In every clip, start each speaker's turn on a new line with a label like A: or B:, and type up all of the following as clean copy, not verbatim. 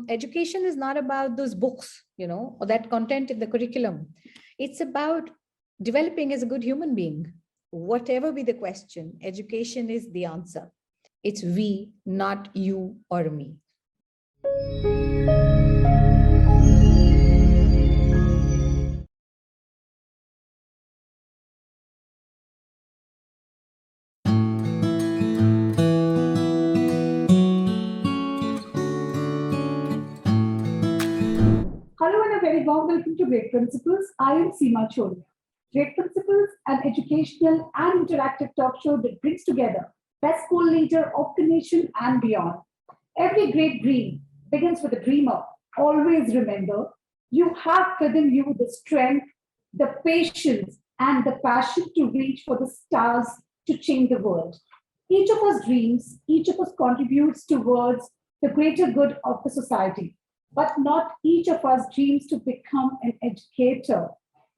A: education is not about those books, or that content in the curriculum. It's about developing as a good human being. Whatever be the question, education is the answer. It's we, not you or me.
B: Hello and a very warm welcome to Great Principles. I am Seema Chhoriya. Great Principles, an educational and interactive talk show that brings together best school leader of the nation and beyond. Every great dream begins with a dreamer. Always remember, you have within you the strength, the patience, and the passion to reach for the stars to change the world. Each of us dreams, each of us contributes towards the greater good of the society. But not each of us dreams to become an educator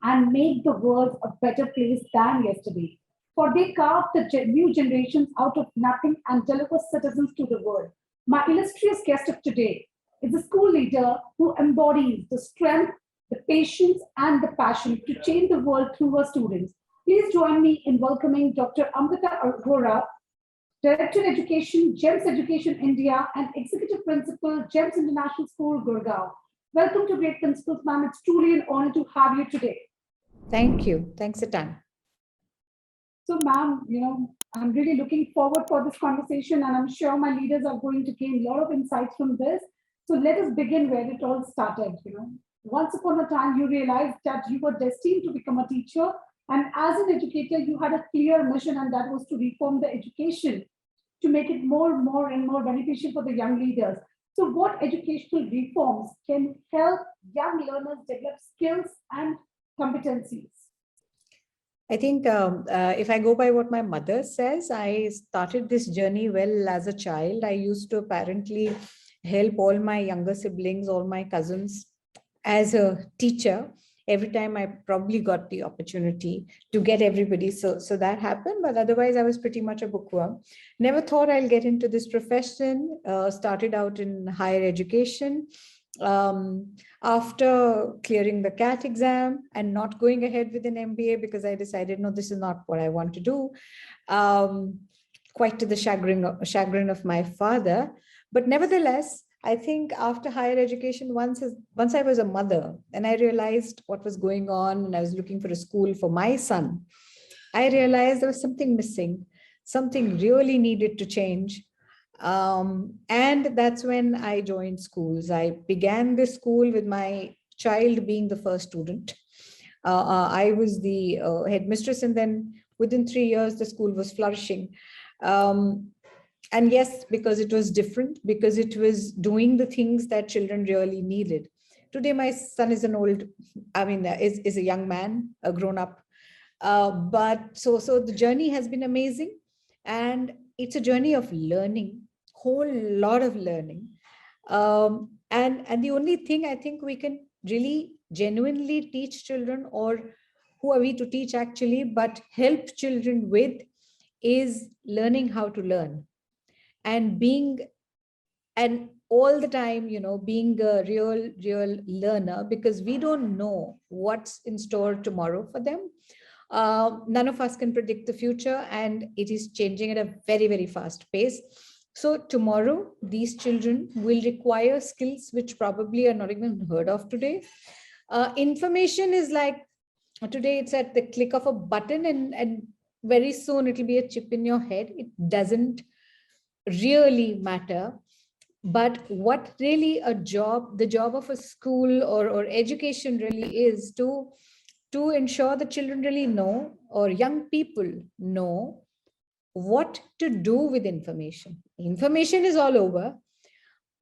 B: and make the world a better place than yesterday. For they carve the new generations out of nothing and deliver citizens to the world. My illustrious guest of today is a school leader who embodies the strength, the patience, and the passion to change the world through her students. Please join me in welcoming Dr. Amrita Vohra, Director Education, GEMS Education India, and Executive Principal, GEMS International School, Gurgaon. Welcome to Great Principles, ma'am. It's truly an honor to have you today.
A: Thank you. Thanks a ton.
B: So, ma'am, I'm really looking forward for this conversation, and I'm sure my leaders are going to gain a lot of insights from this. So let us begin where it all started. Once upon a time, you realized that you were destined to become a teacher. And as an educator, you had a clear mission, and that was to reform the education to make it more and more beneficial for the young leaders. So what educational reforms can help young learners develop skills and competencies?
A: I think if I go by what my mother says, I started this journey well as a child. I used to apparently help all my younger siblings, all my cousins as a teacher. Every time I probably got the opportunity to get everybody. So that happened, but otherwise I was pretty much a bookworm. Never thought I'll get into this profession. Started out in higher education. After clearing the CAT exam and not going ahead with an MBA because I decided, no, this is not what I want to do. Quite to the chagrin of my father. But nevertheless, I think after higher education, once I was a mother and I realized what was going on and I was looking for a school for my son, I realized there was something missing, something really needed to change. And that's when I joined schools. I began this school with my child being the first student. I was the headmistress, and then within 3 years, the school was flourishing. And yes, because it was different, because it was doing the things that children really needed. Today, my son is is a young man, a grown up. But so the journey has been amazing. And it's a journey of learning, whole lot of learning. And the only thing I think we can really genuinely teach children, or who are we to teach actually, but help children with, is learning how to learn. And all the time, being a real learner, because we don't know what's in store tomorrow for them. None of us can predict the future, and it is changing at a very, very fast pace. So tomorrow, these children will require skills which probably are not even heard of today. Information is like, today it's at the click of a button, and very soon it'll be a chip in your head. It doesn't really matter. But what really the job of a school or education really is to ensure the children really know, or young people know, what to do with information. Information is all over.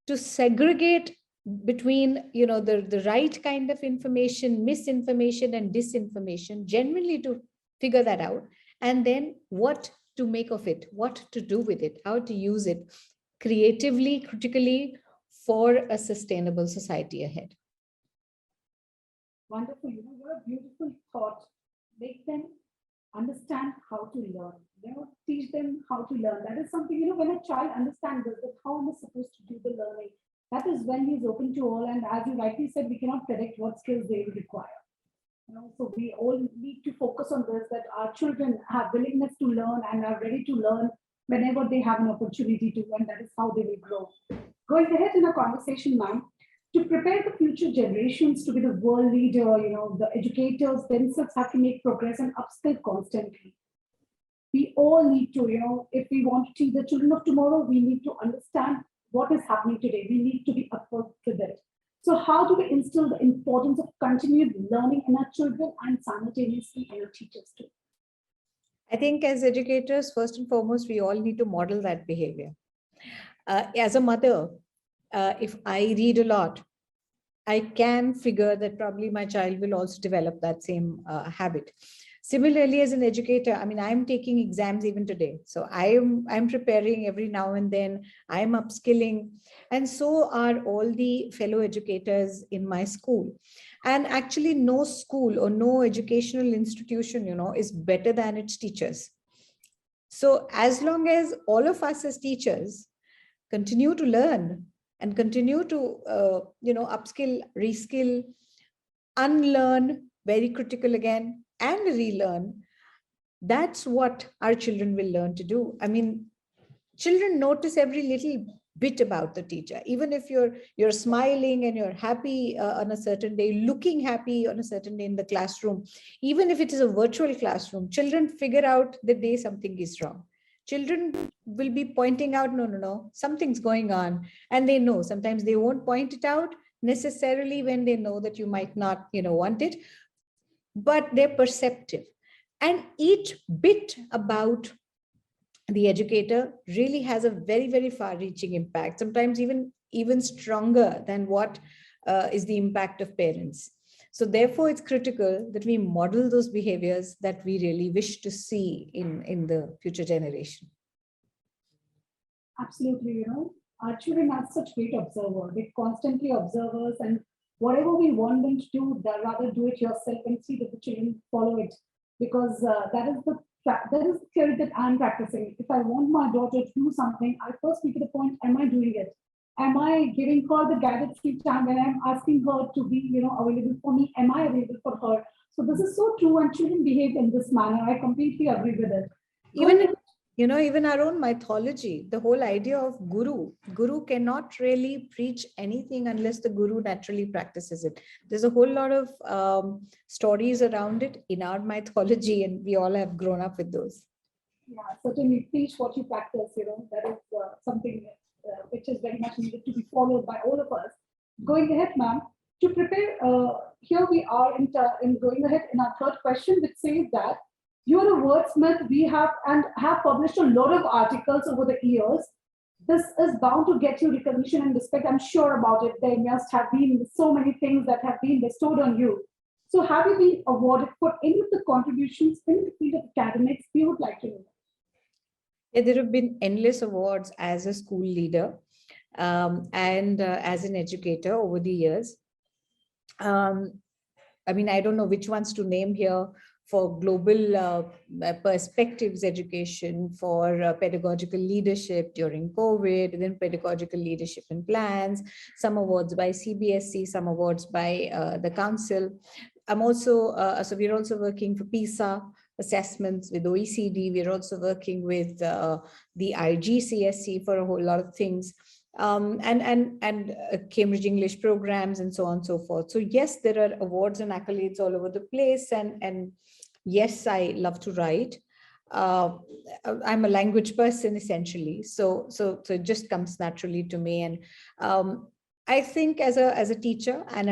A: To segregate between the right kind of information, misinformation and disinformation, genuinely to figure that out, and then what to make of it, what to do with it, how to use it creatively, critically, for a sustainable society ahead.
B: Wonderful. What a beautiful thought. Make them understand how to learn. Teach them how to learn. That is something, when a child understands this, that how am I supposed to do the learning? That is when he's open to all. And as you rightly said, we cannot predict what skills they will require. So we all need to focus on this, that our children have willingness to learn and are ready to learn whenever they have an opportunity to, and that is how they will grow. Going ahead in our conversation, ma'am, to prepare the future generations to be the world leader, the educators themselves have to make progress and upskill constantly. We all need to, if we want to teach the children of tomorrow, we need to understand what is happening today. We need to be upfront with it. So how do we instill the importance of continued learning in our children and simultaneously in our teachers too?
A: I think as educators, first and foremost, we all need to model that behavior. As a mother, if I read a lot, I can figure that probably my child will also develop that same habit. Similarly, as an educator, I mean, I'm taking exams even today. So I'm preparing every now and then, I'm upskilling. And so are all the fellow educators in my school. And actually no school or no educational institution, is better than its teachers. So as long as all of us as teachers continue to learn and continue to, upskill, reskill, unlearn, very critical again, and relearn, that's what our children will learn to do. I mean, children notice every little bit about the teacher. Even if you're smiling and you're happy on a certain day, looking happy on a certain day in the classroom, even if it is a virtual classroom, children figure out the day something is wrong. Children will be pointing out, no, something's going on. And they know. Sometimes they won't point it out necessarily when they know that you might not, want it, but they're perceptive. And each bit about the educator really has a very, very far-reaching impact, sometimes even stronger than what is the impact of parents. So therefore, it's critical that we model those behaviors that we really wish to see in the future generation.
B: Absolutely, our children are such great observers. They constantly observe us, and whatever we want them to do, they'll rather do it yourself and see that the children follow it. Because that is the theory that I'm practicing. If I want my daughter to do something, I first make it a point, am I doing it? Am I giving her the guided free time when I'm asking her to be, available for me? Am I available for her? So this is so true, and children behave in this manner. I completely agree with it.
A: Even our own mythology, the whole idea of guru cannot really preach anything unless the guru naturally practices it. There's a whole lot of stories around it in our mythology, and we all have grown up with those.
B: Yeah, certainly preach what you practice, that is something which is very much needed to be followed by all of us. Going ahead, ma'am, to prepare, here we are in going ahead in our third question, which says that you're a wordsmith. We have published a lot of articles over the years. This is bound to get you recognition and respect. I'm sure about it. There must have been so many things that have been bestowed on you. So have you been awarded for any of the contributions in the field of academics? We would like to know.
A: Yeah, there have been endless awards as a school leader and as an educator over the years. I mean, I don't know which ones to name here. For global perspectives education, for pedagogical leadership during COVID, then pedagogical leadership and plans, some awards by CBSE, some awards by the council. I'm also, so we're also working for PISA assessments with OECD. We're also working with the IGCSE for a whole lot of things. And Cambridge English programs and so on and so forth. So yes, there are awards and accolades all over the place. And yes, I love to write. I'm a language person essentially. So it just comes naturally to me. And I think as a teacher and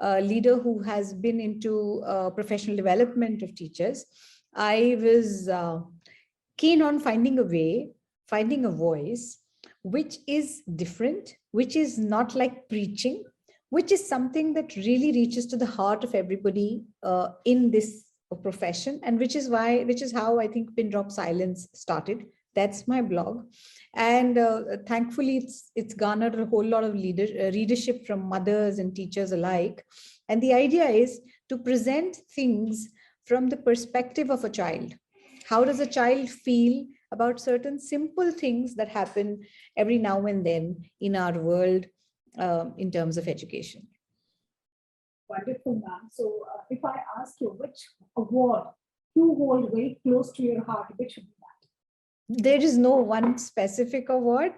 A: a leader who has been into professional development of teachers, I was keen on finding a way, finding a voice, which is different, which is not like preaching, which is something that really reaches to the heart of everybody in this profession, and which is how I think Pin Drop Silence started. That's my blog, and thankfully it's garnered a whole lot of readership from mothers and teachers alike. And the idea is to present things from the perspective of a child. How does a child feel about certain simple things that happen every now and then in our world, in terms of education.
B: Wonderful, ma'am. So if I ask you which award you hold very close to your heart, which would be that?
A: There is no one specific award.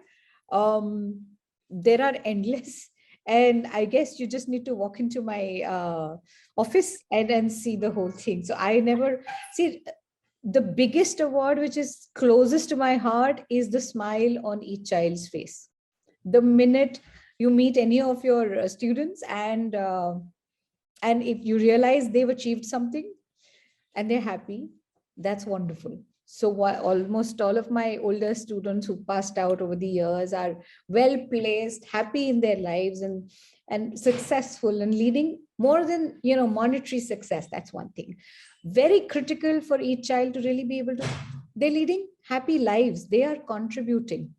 A: There are endless. And I guess you just need to walk into my office and then see the whole thing. So I never see the biggest award, which is closest to my heart, is the smile on each child's face. The minute you meet any of your students and if you realize they've achieved something and they're happy, that's wonderful. So almost all of my older students who passed out over the years are well placed, happy in their lives, and successful and leading more than monetary success. That's one thing. Very critical for each child to really be able to. They're leading happy lives. They are contributing,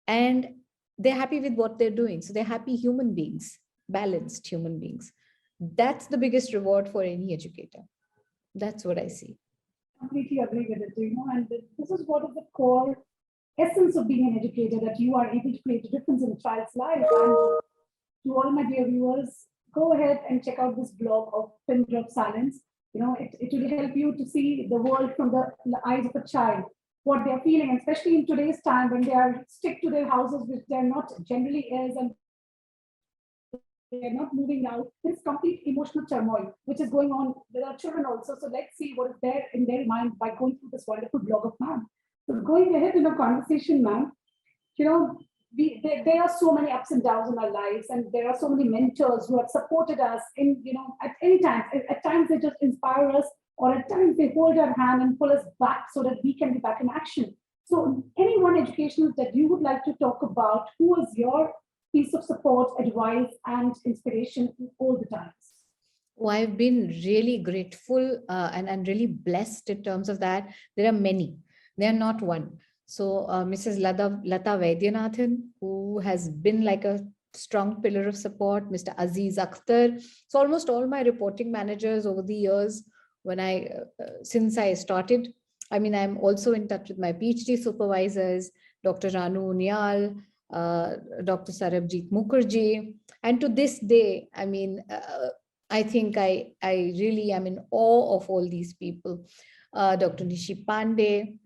A: and they're happy with what they're doing. So they're happy human beings, balanced human beings. That's the biggest reward for any educator. That's what I see.
B: Completely agree with it, and this is what is the core essence of being an educator, that you are able to create a difference in a child's life. And to all my dear viewers, go ahead and check out this blog of Pin Drop Silence. It will help you to see the world from the eyes of a child, what they're feeling, especially in today's time when they are stick to their houses, which they're not generally is, and they're not moving out. There's complete emotional turmoil, which is going on with our children also. So let's see what is there in their mind by going through this wonderful blog of ma'am. So going ahead in a conversation, ma'am, there are so many ups and downs in our lives, and there are so many mentors who have supported us in, at any time. At times they just inspire us, or at times they hold our hand and pull us back so that we can be back in action. So any one educational that you would like to talk about, who is your piece of support, advice, and inspiration all the times?
A: Oh, I've been really grateful and really blessed in terms of that. There are many. They are not one. So Mrs. Lata Vaidyanathan, who has been like a strong pillar of support, Mr. Aziz Akhtar. So almost all my reporting managers over the years, since I started, I'm also in touch with my PhD supervisors, Dr. Ranu Unyal, Dr. Sarabjit Mukherjee. And to this day, I think I really am in awe of all these people. Dr. Nishi Pandey,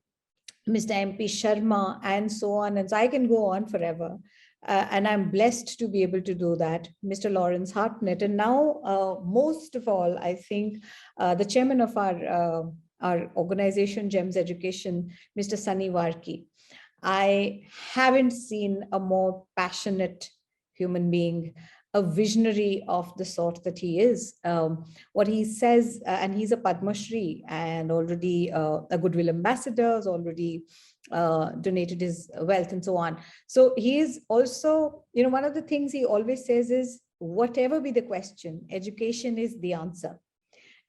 A: Mr. MP Sharma, and so on. And so I can go on forever. And I'm blessed to be able to do that. Mr. Lawrence Hartnett. And now, most of all, I think the chairman of our organization, GEMS Education, Mr. Sunny Varki. I haven't seen a more passionate human being, a visionary of the sort that he is. What he says, and he's a Padma Shri and already a Goodwill Ambassador, has already donated his wealth and so on. So he is also, one of the things he always says is, whatever be the question, education is the answer.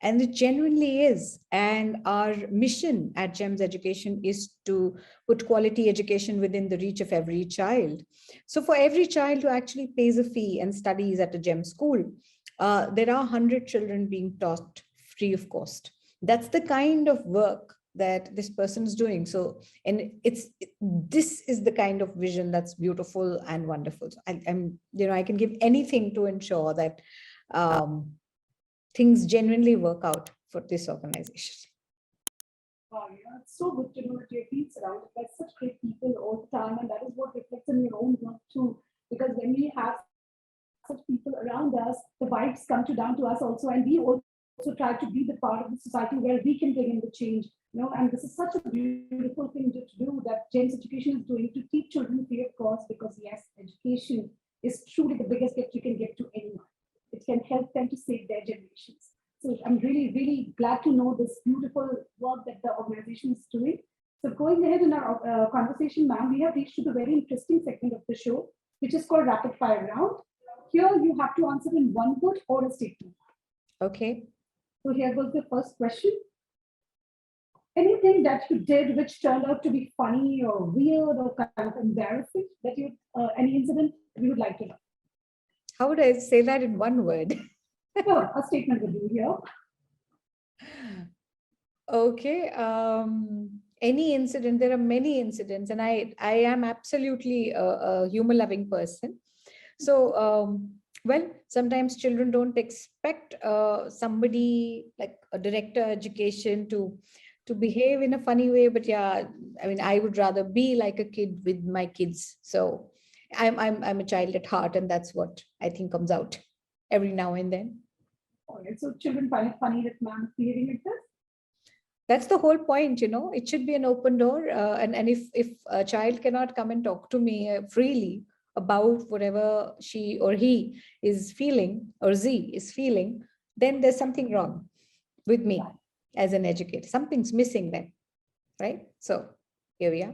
A: And it genuinely is. And our mission at GEMS Education is to put quality education within the reach of every child. So for every child who actually pays a fee and studies at a GEMS school, there are 100 children being taught free of cost. That's the kind of work that this person is doing. So, and this is the kind of vision that's beautiful and wonderful. So I can give anything to ensure that things genuinely work out for this organization.
B: Wow, it's so good to know that you're being surrounded by such great people all the time, and that is what reflects in your own work too. Because when we have such people around us, the vibes come down to us also, and we also try to be the part of the society where we can bring in the change. And this is such a beautiful thing to do that GEMS Education is doing, to teach children free of cost, because yes, education is truly the biggest gift you can give to anyone. It can help them to save their generations. So I'm really, really glad to know this beautiful work that the organization is doing. So going ahead in our conversation, ma'am, we have reached to the very interesting segment of the show, which is called Rapid Fire Round. Here you have to answer in one word or a statement.
A: Okay.
B: So here goes the first question. Anything that you did which turned out to be funny or weird or kind of embarrassing, that any incident you would like to know?
A: How would I say that in one word?
B: Sure, a statement would do here.
A: Okay. Any incident, there are many incidents, and I am absolutely a humor-loving person. So, well, sometimes children don't expect somebody like a director education to behave in a funny way. But yeah, I mean, I would rather be like a kid with my kids. So I'm a child at heart, and that's what I think comes out every now and then.
B: Okay, so children find it funny that ma'am is behaving like this?
A: That's the whole point, it should be an open door. And if a child cannot come and talk to me freely about whatever she or he is feeling, or Z is feeling, then there's something wrong with me as an educator. Something's missing then, right? So here we are.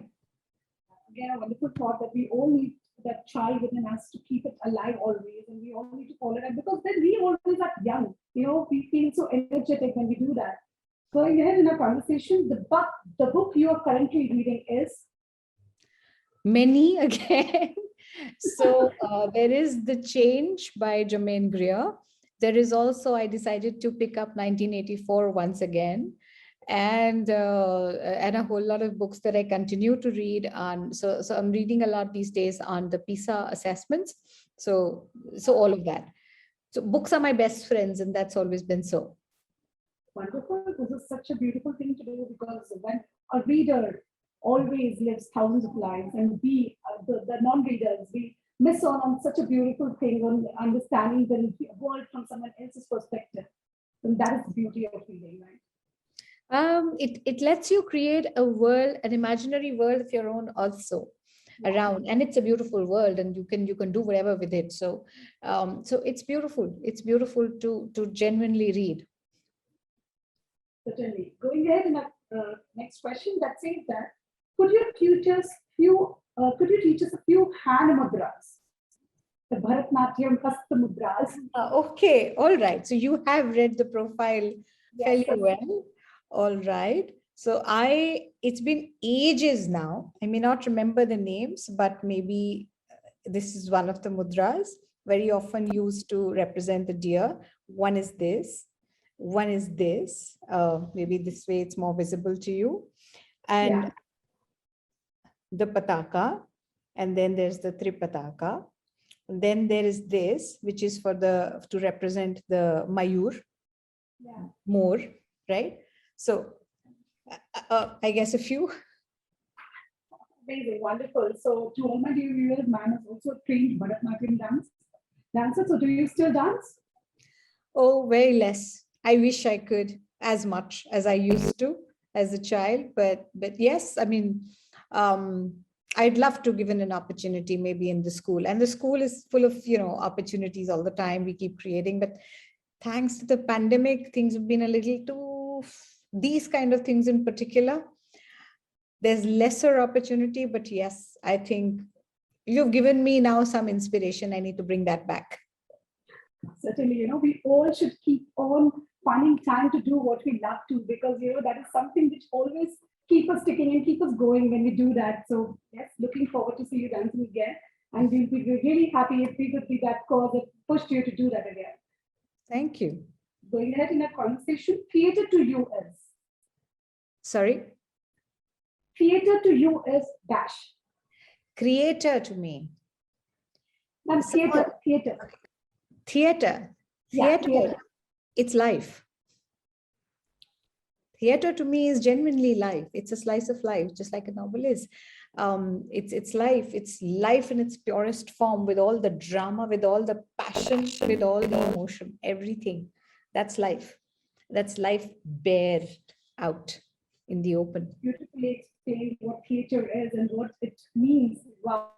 B: Again, a wonderful thought that we all need that child within us to keep it alive always, and we all need to follow that, because then we always are young. We feel so energetic when we do that. Going ahead in our conversation, the book you are currently reading is
A: Many again. So there is The Change by Jermaine Greer. There is also, I decided to pick up 1984 once again, and a whole lot of books that I continue to read on. So I'm reading a lot these days on the PISA assessments. So all of that. So books are my best friends, and that's always been so.
B: wonderful. This is such a beautiful thing to do, because when a reader always lives thousands of lives, and we, the non-readers, we miss on such a beautiful thing on understanding the world from someone else's perspective. And that is the beauty of reading, right?
A: It lets you create a world, an imaginary world of your own also around, and it's a beautiful world, and you can do whatever with it. So it's beautiful. It's beautiful to genuinely read.
B: Certainly. Going ahead in the next question that says that, could you teach us a few hand mudras? The Bharatnatyam Hasta Mudras.
A: Okay, all right. So you have read the profile fairly well. All right. So it's been ages now. I may not remember the names, but maybe this is one of the mudras very often used to represent the deer. One is this. One is this. Maybe this way it's more visible to you. And the pataka. And then there's the tripataka. And then there is this, which is to represent the mayur, more, right? So I guess a few.
B: Amazing, wonderful. So to all my dear viewers, ma'am is also trained Bharatanatyam dancer. So do you still dance?
A: Oh, very less. I wish I could as much as I used to as a child, but yes, I mean, I'd love to given an opportunity maybe in the school, and the school is full of opportunities all the time. We keep creating, but thanks to the pandemic, things have been a little too, these kind of things in particular, there's lesser opportunity. But yes, I think you've given me now some inspiration. I need to bring that back.
B: Certainly, we all should keep on finding time to do what we love to, because that is something which always keep us ticking and keep us going when we do that. So yes, looking forward to see you dancing again, and we'll be really happy if we could be that cause that pushed you to do that again.
A: Thank you.
B: Going ahead in our conversation, theater to you is?
A: Sorry?
B: Theater to you is dash.
A: Creator to me.
B: Ma'am, theater.
A: Theater.
B: Yeah, theater.
A: It's life. Theater to me is genuinely life. It's a slice of life, just like a novel is. It's life. It's life in its purest form, with all the drama, with all the passion, with all the emotion, everything. That's life. That's life bared out in the open.
B: Beautifully explained what theater is and what it means. Wow.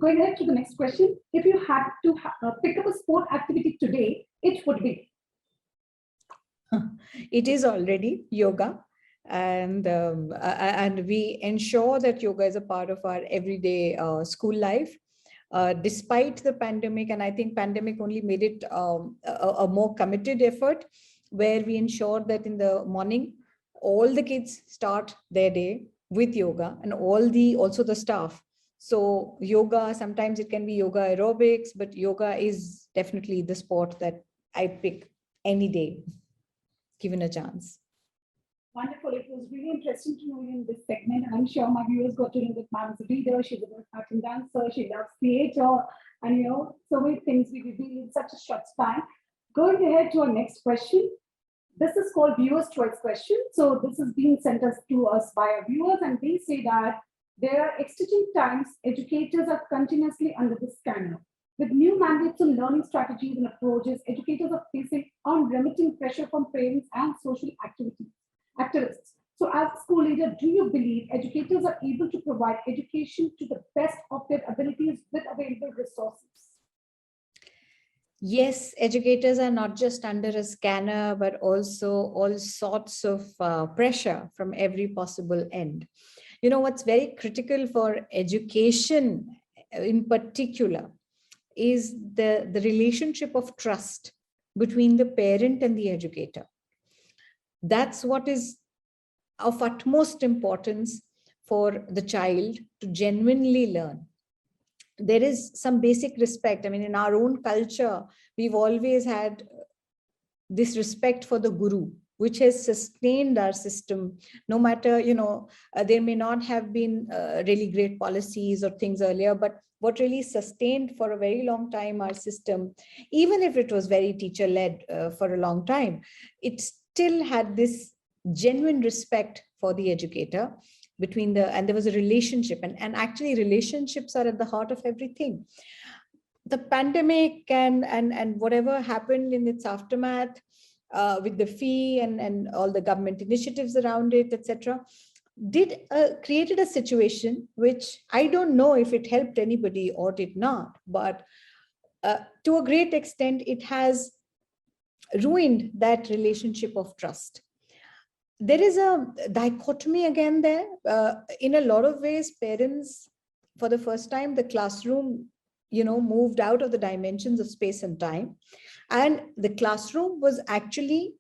B: Going ahead to the next question. If you had to pick up a sport activity today, it would be?
A: It is already yoga. And we ensure that yoga is a part of our everyday school life. Despite the pandemic, and I think pandemic only made it a more committed effort, where we ensure that in the morning, all the kids start their day with yoga, and also the staff. So yoga, sometimes it can be yoga aerobics, but yoga is definitely the sport that I pick any day, given a chance.
B: Wonderful. It was really interesting to know you in this segment. I'm sure my viewers got to know that Mom is a reader, she's a Bharatanatyam dancer, she loves theatre, and so many things we reveal in such a short span. Going ahead to our next question. This is called viewers' choice question. So this is being sent us to us by our viewers, and they say that there are exciting times. Educators are continuously under the scanner. With new mandates on learning strategies and approaches, educators are facing unremitting pressure from parents and social activists. So as a school leader, do you believe educators are able to provide education to the best of their abilities with available resources?
A: Yes, educators are not just under a scanner, but also all sorts of pressure from every possible end. What's very critical for education in particular is the relationship of trust between the parent and the educator. That's what is of utmost importance for the child to genuinely learn. There is some basic respect. I mean, in our own culture, we've always had this respect for the guru, which has sustained our system. No matter, there may not have been really great policies or things earlier, but what really sustained for a very long time our system, even if it was very teacher-led for a long time, it still had this genuine respect for the educator and there was a relationship, and actually relationships are at the heart of everything. The pandemic and whatever happened in its aftermath, with the fee and all the government initiatives around it, etc., created a situation which I don't know if it helped anybody or did not, but to a great extent, it has ruined that relationship of trust. There is a dichotomy again there. In a lot of ways, parents, for the first time, the classroom, moved out of the dimensions of space and time. And the classroom was actually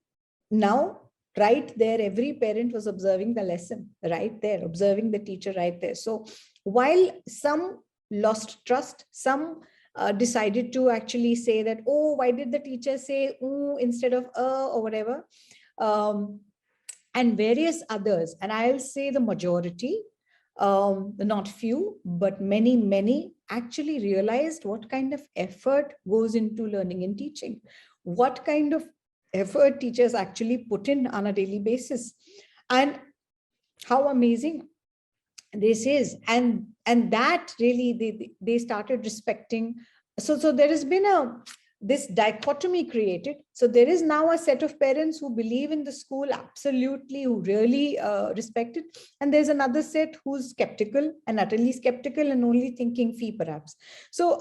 A: now right there. Every parent was observing the lesson right there, observing the teacher right there. So while some lost trust, some decided to actually say that, oh, why did the teacher say instead of or whatever? And various others, and I'll say the majority, not few, but many actually realized what kind of effort goes into learning and teaching, what kind of effort teachers actually put in on a daily basis, and how amazing this is. And that really they started respecting. So there has been this dichotomy created. So there is now a set of parents who believe in the school absolutely, who really respect it. And there's another set who's skeptical and utterly skeptical and only thinking fee perhaps. So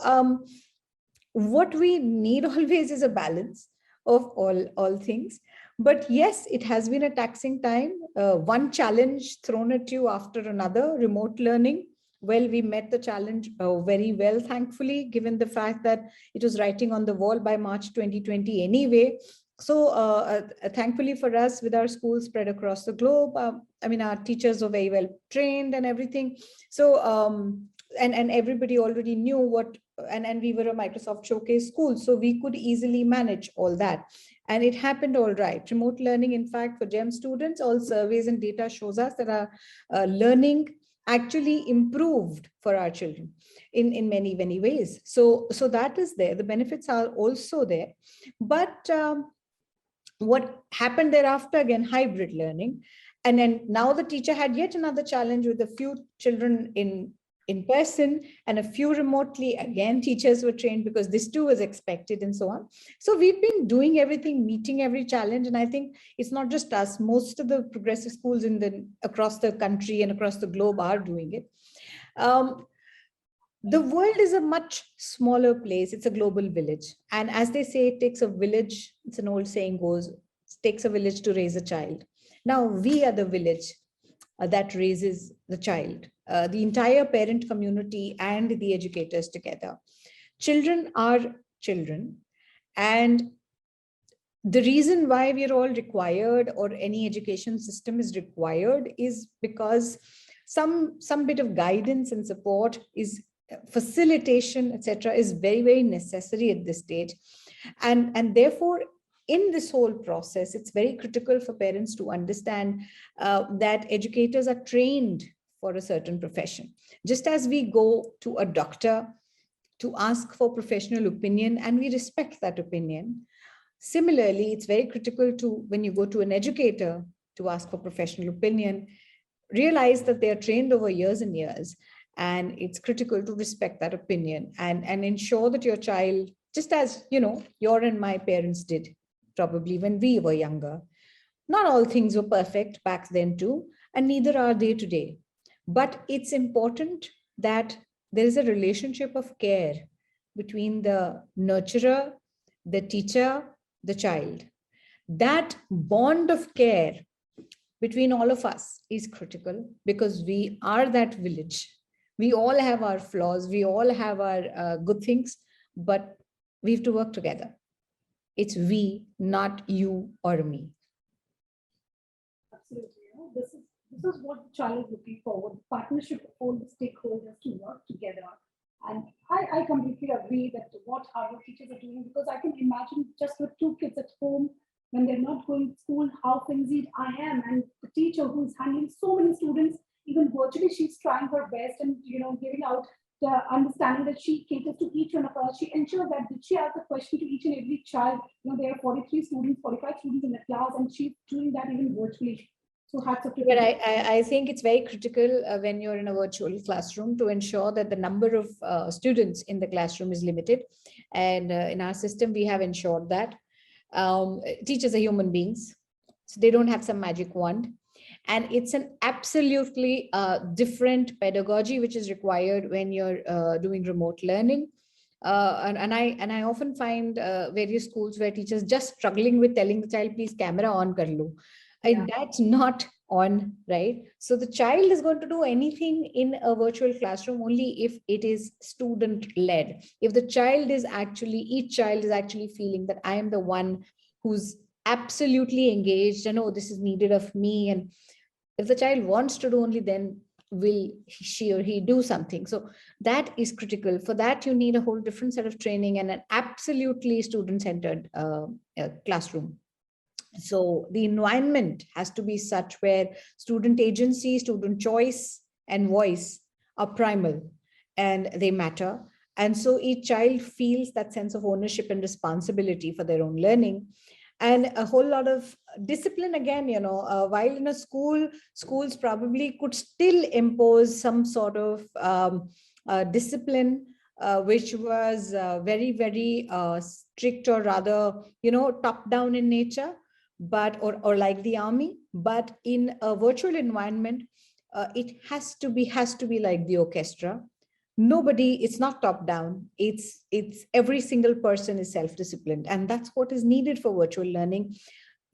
A: what we need always is a balance of all things. But yes, it has been a taxing time. One challenge thrown at you after another, remote learning. Well, we met the challenge very well, thankfully, given the fact that it was writing on the wall by March 2020 anyway. So thankfully for us, with our schools spread across the globe, I mean, our teachers were very well trained and everything. So, and everybody already knew what, and we were a Microsoft Showcase school, so we could easily manage all that. And it happened all right. Remote learning, in fact, for GEM students, all surveys and data shows us that our learning actually improved for our children in many ways. So that is there. The benefits are also there. But what happened thereafter, again, hybrid learning. And then now the teacher had yet another challenge with a few children in person and a few remotely. Again, teachers were trained because this too was expected and so on. So we've been doing everything, meeting every challenge. And I think it's not just us, most of the progressive schools across the country and across the globe are doing it. The world is a much smaller place. It's a global village. And as they say, it takes a village. It's an old saying goes, it takes a village to raise a child. Now we are the village that raises the child, the entire parent community and the educators together. Children are children. And the reason why we are all required, or any education system is required, is because some bit of guidance and support is facilitation, etc., is very necessary at this stage. And therefore, in this whole process, it's very critical for parents to understand that educators are trained for a certain profession. Just as we go to a doctor to ask for professional opinion and we respect that opinion, similarly, it's very critical to, when you go to an educator to ask for professional opinion, realize that they are trained over years and years. And it's critical to respect that opinion and ensure that your child, just as, your and my parents did probably when we were younger. Not all things were perfect back then too, and neither are they today. But it's important that there is a relationship of care between the nurturer, the teacher, the child. That bond of care between all of us is critical because we are that village. We all have our flaws, we all have our good things, but we have to work together. It's we, not you or me.
B: Absolutely. This is what the child is looking forward, the partnership of all the stakeholders to work together. And I completely agree that what our teachers are doing, because I can imagine just with two kids at home, when they're not going to school, how frenzied I am. And the teacher who's handling so many students, even virtually, she's trying her best and, giving out the understanding that she caters to each one of us. She ensures that she asks a question to each and every child. There are 43 students, 45 students in the class, and she's doing that even virtually. So hats off to
A: But I think it's very critical when you're in a virtual classroom to ensure that the number of students in the classroom is limited. And in our system, we have ensured that. Teachers are human beings, so they don't have some magic wand. And it's an absolutely different pedagogy which is required when you're doing remote learning. And I often find various schools where teachers just struggling with telling the child, please camera on kar lo.
B: Yeah.
A: That's not on, right? So the child is going to do anything in a virtual classroom only if it is student led. If the child is actually, each child is actually feeling that I am the one who's absolutely engaged and, oh, this is needed of me. And if the child wants to do only, then will she or he do something. So that is critical. For that, you need a whole different set of training and an absolutely student-centered classroom. So the environment has to be such where student agency, student choice, and voice are primal and they matter. And so each child feels that sense of ownership and responsibility for their own learning. And a whole lot of discipline again, while in a school, schools probably could still impose some sort of discipline which was very, very strict, or rather, top down in nature, but or like the army. But in a virtual environment, it has to be like the orchestra. Nobody, it's not top down, it's every single person is self-disciplined, and that's what is needed for virtual learning.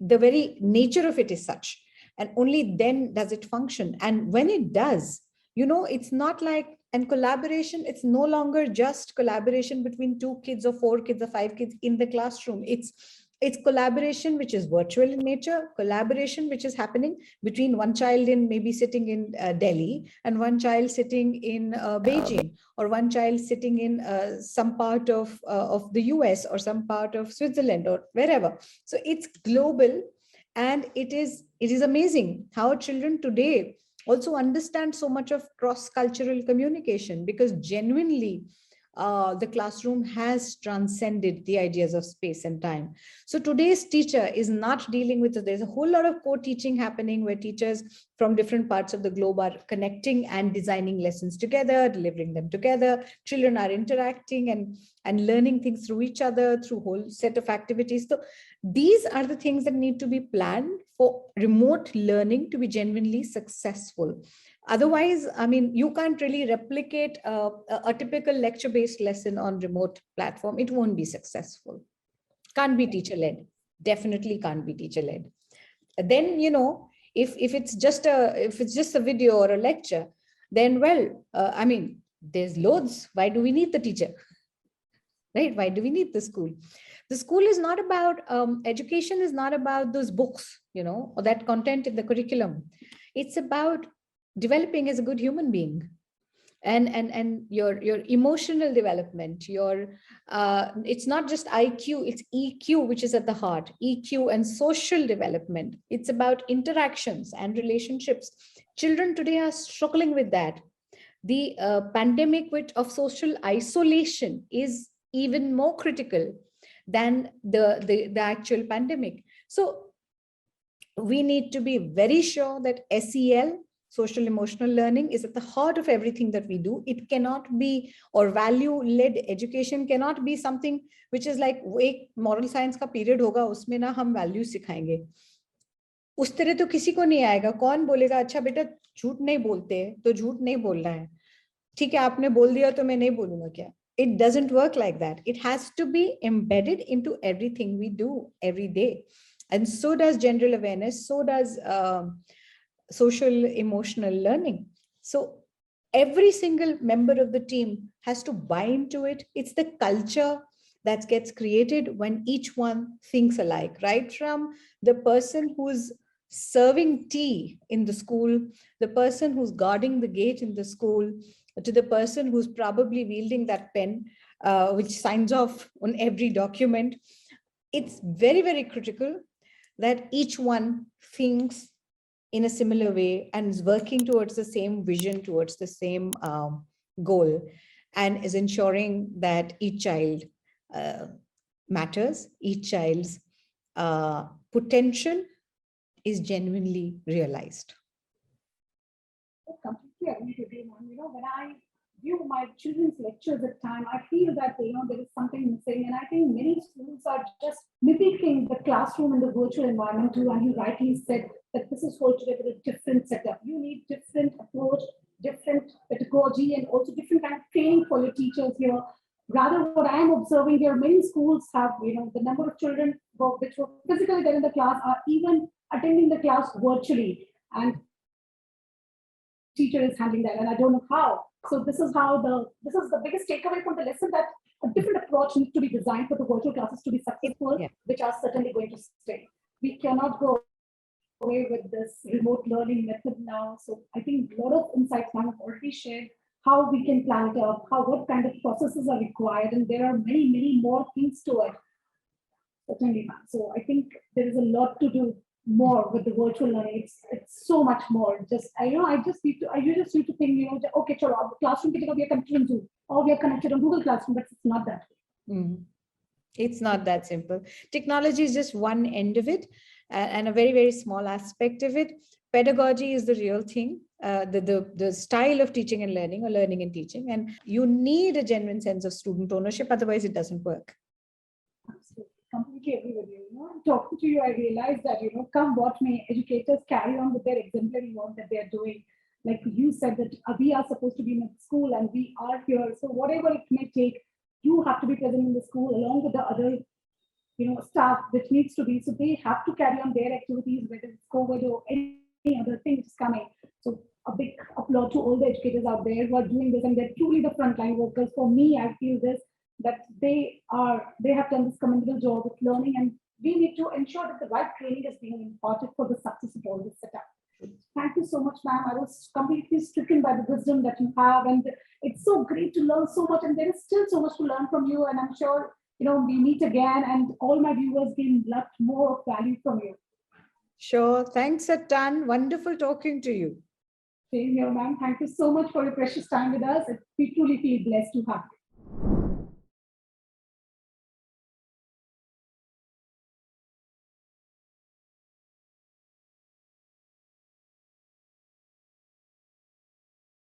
A: The very nature of it is such, and only then does it function. And when it does, it's not like, and collaboration, it's no longer just collaboration between 2 kids or 4 kids or 5 kids in the classroom. It's collaboration which is virtual in nature, collaboration which is happening between one child in maybe sitting in Delhi and one child sitting in Beijing, or one child sitting in some part of the US or some part of Switzerland or wherever. So it's global, and it is amazing how children today also understand so much of cross-cultural communication, because genuinely the classroom has transcended the ideas of space and time. So today's teacher is not dealing with, there's a whole lot of co-teaching happening where teachers from different parts of the globe are connecting and designing lessons together, delivering them together. Children are interacting and learning things through each other, through a whole set of activities. So these are the things that need to be planned for remote learning to be genuinely successful. Otherwise, I mean, you can't really replicate a typical lecture-based lesson on remote platform. It won't be successful. Can't be teacher-led. Definitely can't be teacher-led. Then, if it's just a video or a lecture, then, well, I mean, there's loads. Why do we need the teacher? Right? Why do we need the school? The school is not about, education is not about those books, or that content in the curriculum. It's about developing as a good human being. and your emotional development, your it's not just IQ, it's EQ, which is at the heart. EQ and social development. It's about interactions and relationships. Children today are struggling with that. The pandemic of social isolation is even more critical than the actual pandemic. So we need to be very sure that SEL, social emotional learning, is at the heart of everything that we do. It cannot be, or value led education cannot be something which is like एक moral science का period होगा उसमें ना हम values सिखाएंगे, उस तरह तो किसी को नहीं आएगा. कौन बोलेगा अच्छा बेटा झूठ नहीं बोलते तो झूठ नहीं बोलना है, ठीक है आपने बोल दिया तो मैं नहीं बोलूंगा क्या. It doesn't work like that. It has to be embedded into everything we do every day. And so does general awareness, so does social emotional learning. So every single member of the team has to buy into it. It's the culture that gets created when each one thinks alike, right from the person who's serving tea in the school, the person who's guarding the gate in the school, to the person who's probably wielding that pen, which signs off on every document. It's very, very critical that each one thinks in a similar way and is working towards the same vision, towards the same goal, and is ensuring that each child matters, each child's potential is genuinely realized.
B: I completely agree with you, ma'am. When I view my children's lectures at time, I feel that there is something missing, and I think many schools are just mimicking the classroom in the virtual environment too. And you rightly said that this is whole together a different setup. You need different approach, different pedagogy, and also different kind of training for your teachers here. Rather, what I am observing here, many schools have, the number of children which were physically there in the class are even attending the class virtually, and teacher is handling that, and I don't know how. So this is the biggest takeaway from the lesson, that a different approach needs to be designed for the virtual classes to be successful, which are certainly going to stay. We cannot go away with this remote learning method now. So I think a lot of insights now have already shared how we can plan it out, what kind of processes are required, and there are many, many more things to it. Certainly, ma'am. So I think there is a lot to do more with the virtual learning. It's so much more. I just need to think, okay, chalo, classroom we are connected on Zoom, or we are connected on Google Classroom, but it's not that.
A: It's not that simple. Technology is just one end of it, and a very, very small aspect of it. Pedagogy is the real thing, the style of teaching and learning, or learning and teaching, and you need a genuine sense of student ownership, otherwise it doesn't work.
B: Absolutely. Completely agree with you. Talking to you, I realized that, come what may, educators carry on with their exemplary work that they are doing. Like you said, that we are supposed to be in a school and we are here. So whatever it may take, you have to be present in the school along with the other, staff which needs to be. So they have to carry on their activities, whether it's COVID or any other thing which is coming. So a big applaud to all the educators out there who are doing this, and they're truly the frontline workers. For me, I feel this, that they have done this commendable job of learning, and we need to ensure that the right training is being imparted for the success of all this setup. Thank you so much, ma'am. I was completely stricken by the wisdom that you have, and it's so great to learn so much, and there is still so much to learn from you, and I'm sure, we meet again, and all my viewers gain a lot more of value from you.
A: Sure. Thanks a ton. Wonderful talking to you.
B: Same here, ma'am. Thank you so much for your precious time with us. We truly feel blessed to have you.